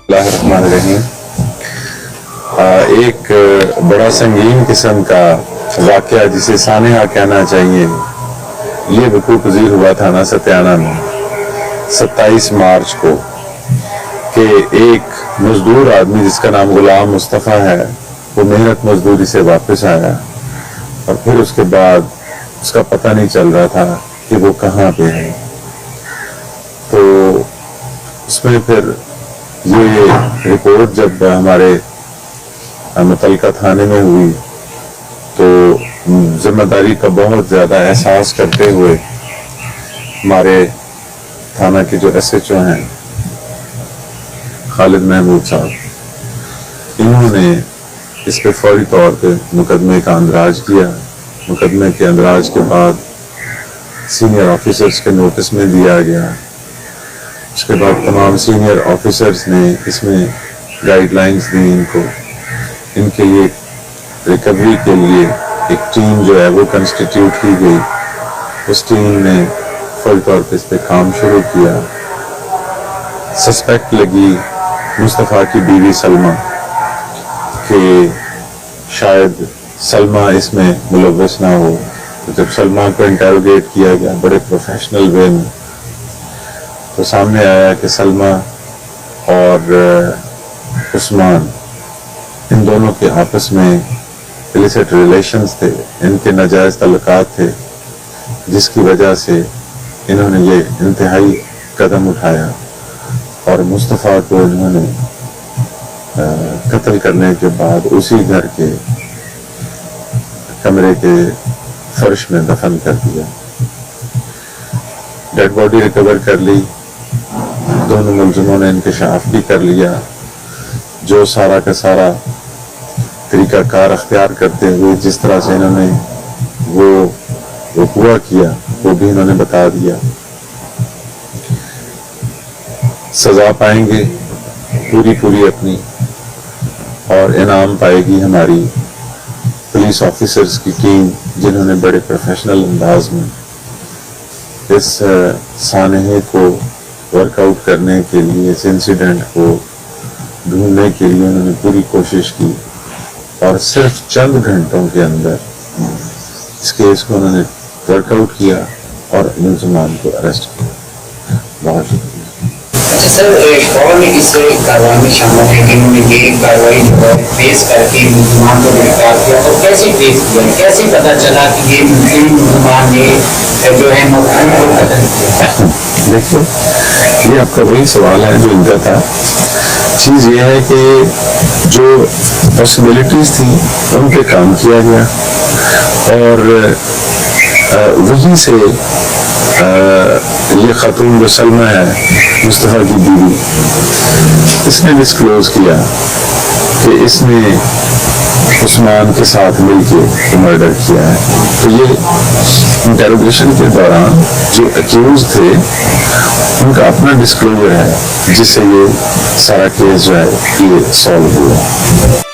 اللہ الرحمن الرحیم۔ ایک بڑا سنگین قسم کا واقعہ جسے سانحہ کہنا چاہیے، یہ وقوع پذیر ہوا تھانہ ستیانہ میں 27 مارچ کو کہ ایک مزدور آدمی جس کا نام غلام مصطفیٰ ہے، وہ محنت مزدوری سے واپس آیا اور پھر اس کے بعد اس کا پتہ نہیں چل رہا تھا کہ وہ کہاں پہ ہے۔ تو اس میں پھر یہ رپورٹ جب ہمارے متعلقہ تھانے میں ہوئی تو ذمہ داری کا بہت زیادہ احساس کرتے ہوئے ہمارے تھانہ کے جو ایس ایچ او ہیں خالد محمود صاحب، انہوں نے اس پہ فوری طور پہ مقدمے کا اندراج کیا۔ مقدمے کے اندراج کے بعد سینئر آفیسرز کے نوٹس میں دیا گیا۔ اس کے بعد تمام سینئر آفیسرز نے اس میں گائیڈ لائنز دی ان کو، ان کے لیے ریکوری کے لیے ایک ٹیم جو ہے وہ کنسٹیٹیوٹ کی گئی۔ اس ٹیم نے فوری طور پہ اس پہ کام شروع کیا۔ سسپیکٹ لگی مصطفیٰ کی بیوی سلمہ کہ شاید سلمہ اس میں ملوث نہ ہو۔ جب سلمہ کو انٹروگیٹ کیا گیا بڑے پروفیشنل وے میں، تو سامنے آیا کہ سلمہ اور عثمان ان دونوں کے آپس میں illicit ریلیشنز تھے، ان کے ناجائز تعلقات تھے، جس کی وجہ سے انہوں نے یہ انتہائی قدم اٹھایا اور مصطفیٰ کو انہوں نے قتل کرنے کے بعد اسی گھر کے کمرے کے فرش میں دفن کر دیا۔ ڈیڈ باڈی ریکور کر لی، دونوں ملزموں نے انکشاف بھی کر لیا۔ جو سارا کا سارا طریقہ کار اختیار کرتے ہوئے جس طرح سے انہوں نے وہ وقوع کیا وہ بھی انہوں نے بتا دیا۔ سزا پائیں گے پوری اپنی، اور انعام پائے گی ہماری پولیس آفیسرز کی ٹیم، جنہوں نے بڑے پروفیشنل انداز میں اس سانحے کو ورک آؤٹ کرنے کے لیے، اس انسیڈنٹ کو ڈھونڈنے کے لیے انہوں نے پوری کوشش کی، اور صرف چند گھنٹوں کے اندر اس کیس کو انہوں نے ورک آؤٹ کیا اور ملزمان کو اریسٹ کیا۔ بہت شکریہ۔ اچھا سر، کون اس کارروائی میں شامل ہے کہ انہوں نے یہ کارروائی پیش کر کے ملزمان کو گرفتار کیا، اور کیسے پیش کیا، کیسے پتہ چلا کہ یہ ملزمان نے جو ہے مقتول کو قتل کیا؟ دیکھو، یہ آپ کا وہی سوال ہے جو ان کا تھا۔ چیز یہ ہے کہ جو پاسبلٹیز تھیں ان پہ کام کیا گیا، اور وہی سے یہ خاتون جو سلمہ ہے مصطفیٰ کی بیوی، اس نے ڈسکلوز کیا کہ اس نے عثمان کے ساتھ مل کے مرڈر کیا ہے۔ تو یہ انٹروگیشن کے دوران جو اکیوز تھے ان کا اپنا ڈسکلوزر ہے، جس سے یہ سارا کیس جو ہے یہ سالو ہوا۔